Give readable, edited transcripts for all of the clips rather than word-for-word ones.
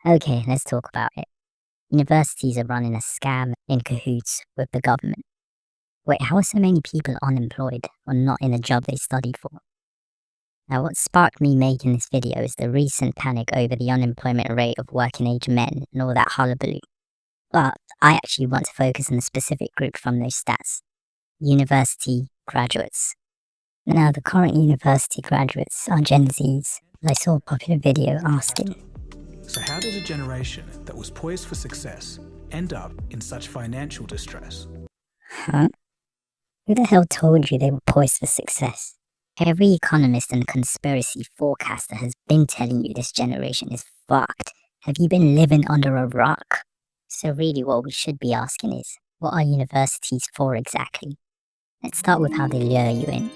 Okay, let's talk about it. Universities are running a scam in cahoots with the government. Wait, how are so many people unemployed or not in a job they studied for? Now, what sparked me making this video is the recent panic over the unemployment rate of working age men and all that hullabaloo. But I actually want to focus on a specific group from those stats: university graduates. Now, the current university graduates are Gen Zs. I saw a popular video asking, So how did a generation that was poised for success end up in such financial distress? huh? Who the hell told you they were poised for success? Every economist and conspiracy forecaster has been telling you this generation is fucked. Have you been living under a rock? So really what we should be asking is, what are universities for exactly? Let's start with how they lure you in.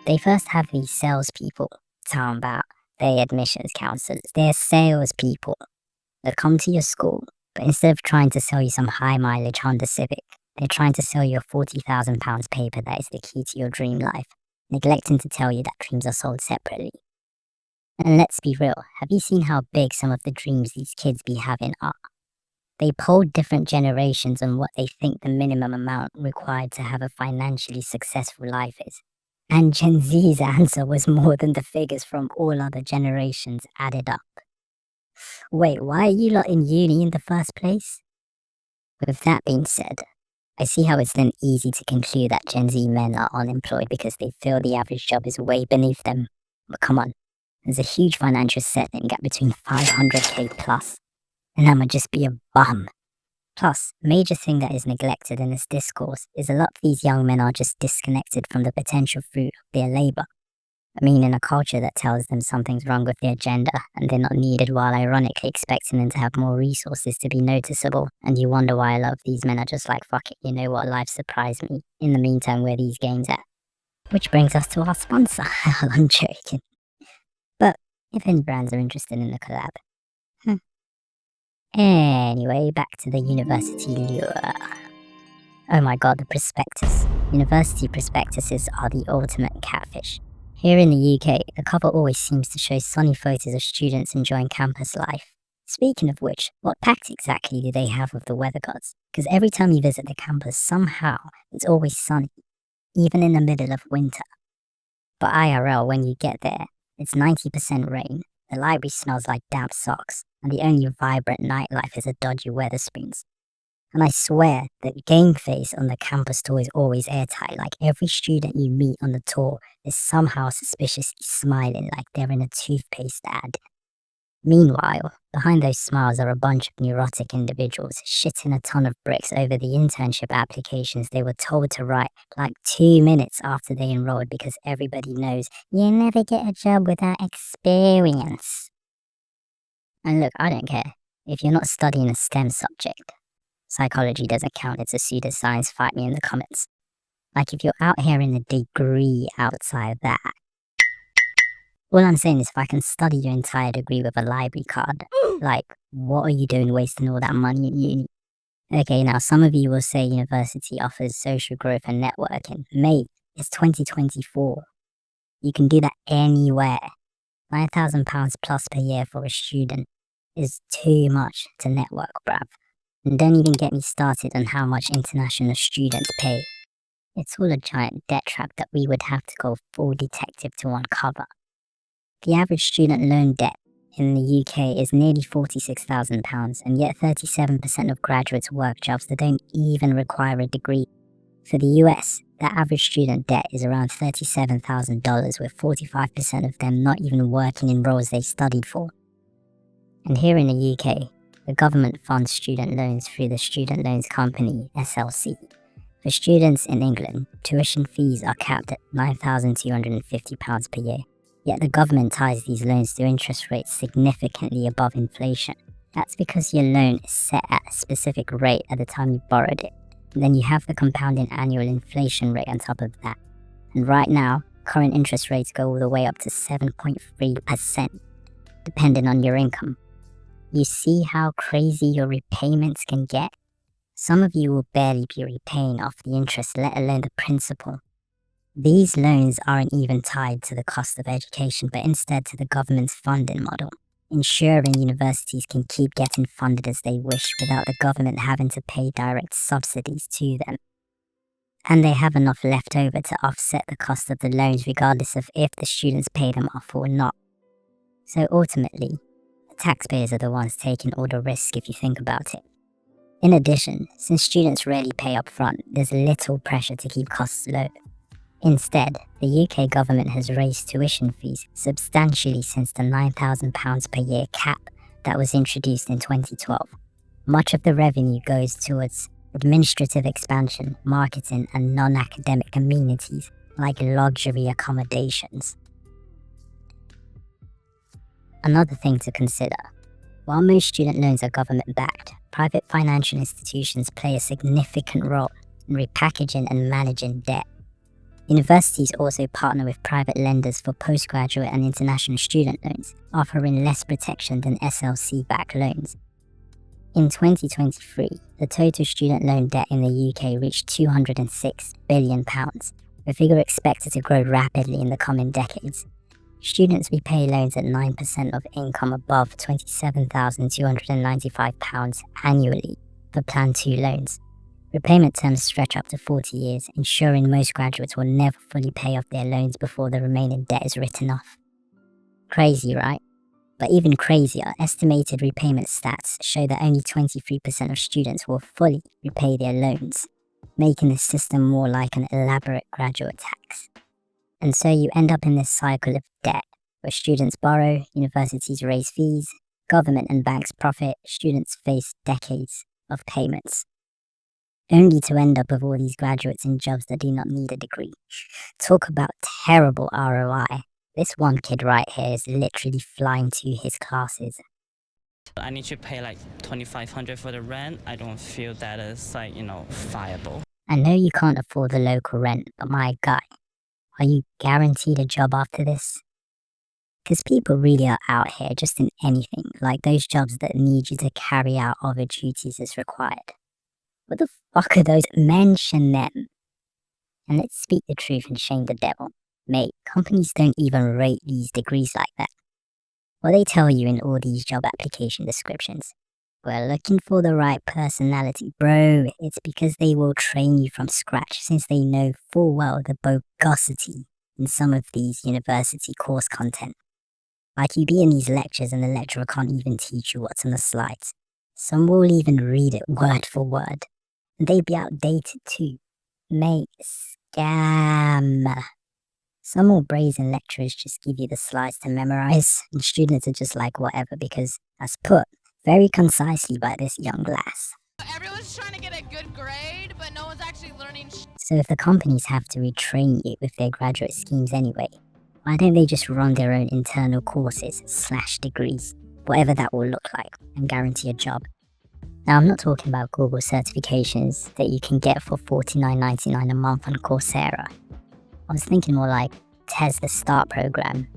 They first have these salespeople talking about their admissions counselors. They're salespeople that come to your school, but instead of trying to sell you some high mileage Honda Civic, they're trying to sell you a £40,000 paper that is the key to your dream life, neglecting to tell you that dreams are sold separately. And let's be real, have you seen how big some of the dreams these kids be having are? They polled different generations on what they think the minimum amount required to have a financially successful life is. And Gen Z's answer was more than the figures from all other generations added up. Wait, why are you lot in uni in the first place? With that being said, I see how it's then easy to conclude that Gen Z men are unemployed because they feel the average job is way beneath them. But come on, there's a huge financial setting gap between 500k plus, and I'ma just be a bum. Plus, a major thing that is neglected in this discourse is a lot of these young men are just disconnected from the potential fruit of their labour. I mean, in a culture that tells them something's wrong with their gender and they're not needed, while ironically expecting them to have more resources to be noticeable, and you wonder why a lot of these men are just like, fuck it, you know what, life surprised me. In the meantime, where are these games at? Which brings us to our sponsor. I'm joking. But if any brands are interested in the collab. Anyway, back to the university lure. Oh my god, the prospectus. University prospectuses are the ultimate catfish. Here in the UK, the cover always seems to show sunny photos of students enjoying campus life. Speaking of which, what pact exactly do they have with the weather gods? Because every time you visit the campus, somehow it's always sunny, even in the middle of winter. But IRL, when you get there, it's 90% rain, the library smells like damp socks, and the only vibrant nightlife is a dodgy Weatherspoons. And I swear that game face on the campus tour is always airtight, like every student you meet on the tour is somehow suspiciously smiling like they're in a toothpaste ad. Meanwhile, behind those smiles are a bunch of neurotic individuals shitting a ton of bricks over the internship applications they were told to write like 2 minutes after they enrolled, because everybody knows you never get a job without experience. And look, I don't care if you're not studying a STEM subject. Psychology doesn't count, it's a pseudoscience, fight me in the comments. Like, if you're out here in a degree outside that, all I'm saying is if I can study your entire degree with a library card, like, what are you doing wasting all that money in uni? Okay, now some of you will say university offers social growth and networking. Mate, it's 2024. You can do that anywhere. £9,000 plus per year for a student is too much to network, bruv. And don't even get me started on how much international students pay. It's all a giant debt trap that we would have to go full detective to uncover. The average student loan debt in the UK is nearly £46,000, and yet 37% of graduates work jobs that don't even require a degree. For the US, the average student debt is around $37,000, with 45% of them not even working in roles they studied for. And here in the UK, the government funds student loans through the Student Loans Company, SLC. For students in England, tuition fees are capped at £9,250 per year. Yet the government ties these loans to interest rates significantly above inflation. That's because your loan is set at a specific rate at the time you borrowed it. And then you have the compounding annual inflation rate on top of that. And right now, current interest rates go all the way up to 7.3%, depending on your income. You see how crazy your repayments can get? Some of you will barely be repaying off the interest, let alone the principal. These loans aren't even tied to the cost of education, but instead to the government's funding model. ensuring universities can keep getting funded as they wish without the government having to pay direct subsidies to them. And they have enough left over to offset the cost of the loans regardless of if the students pay them off or not. So ultimately, the taxpayers are the ones taking all the risk if you think about it. In addition, since students rarely pay up front, there's little pressure to keep costs low. Instead, the UK government has raised tuition fees substantially since the £9,000 per year cap that was introduced in 2012. Much of the revenue goes towards administrative expansion, marketing, and non-academic amenities like luxury accommodations. Another thing to consider: while most student loans are government-backed, private financial institutions play a significant role in repackaging and managing debt. Universities also partner with private lenders for postgraduate and international student loans, offering less protection than SLC-backed loans. In 2023, the total student loan debt in the UK reached £206 billion, a figure expected to grow rapidly in the coming decades. Students repay loans at 9% of income above £27,295 annually for Plan 2 loans. Repayment terms stretch up to 40 years, ensuring most graduates will never fully pay off their loans before the remaining debt is written off. Crazy, right? But even crazier, estimated repayment stats show that only 23% of students will fully repay their loans, making the system more like an elaborate graduate tax. And so you end up in this cycle of debt, where students borrow, universities raise fees, government and banks profit, students face decades of payments, only to end up with all these graduates in jobs that do not need a degree. Talk about terrible ROI. This one kid right here is literally flying to his classes. I need to pay like $2,500 for the rent. I don't feel that is viable. I know you can't afford the local rent, but my guy, are you guaranteed a job after this? Because people really are out here just in anything, like those jobs that need you to carry out other duties as required. What the fuck are those? Mention them. And let's speak the truth and shame the devil. Mate, companies don't even rate these degrees like that. What they tell you in all these job application descriptions: we're looking for the right personality. Bro, it's because they will train you from scratch, since they know full well the bogosity in some of these university course content. Like, you be in these lectures and the lecturer can't even teach you what's on the slides. Some will even read it word for word. And they be outdated too. Mate, scam. Some more brazen lecturers just give you the slides to memorize, and students are just like whatever, because, as put very concisely by this young lass, everyone's trying to get a good grade, but no one's actually learning. So if the companies have to retrain you with their graduate schemes anyway, why don't they just run their own internal courses / degrees, whatever that will look like, and guarantee a job? Now, I'm not talking about Google certifications that you can get for $49.99 a month on Coursera. I was thinking more like Tesla Start program,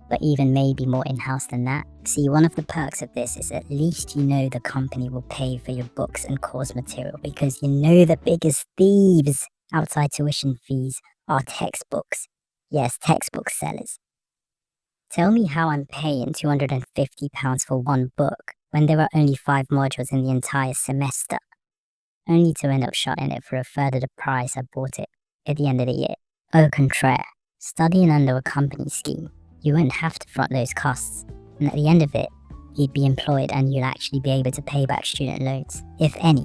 but even maybe more in-house than that. See, one of the perks of this is at least you know the company will pay for your books and course material, because you know the biggest thieves outside tuition fees are textbooks. Yes, textbook sellers. Tell me how I'm paying £250 for one book when there are only 5 modules in the entire semester, only to end up shotting it for a third of the price I bought it at the end of the year. Au contraire, studying under a company scheme, you won't have to front those costs, and at the end of it, you'd be employed and you'll actually be able to pay back student loans, if any,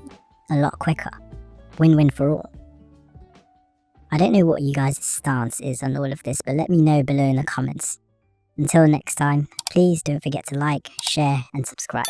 a lot quicker. Win-win for all. I don't know what you guys' stance is on all of this, but let me know below in the comments. Until next time, please don't forget to like, share, and subscribe.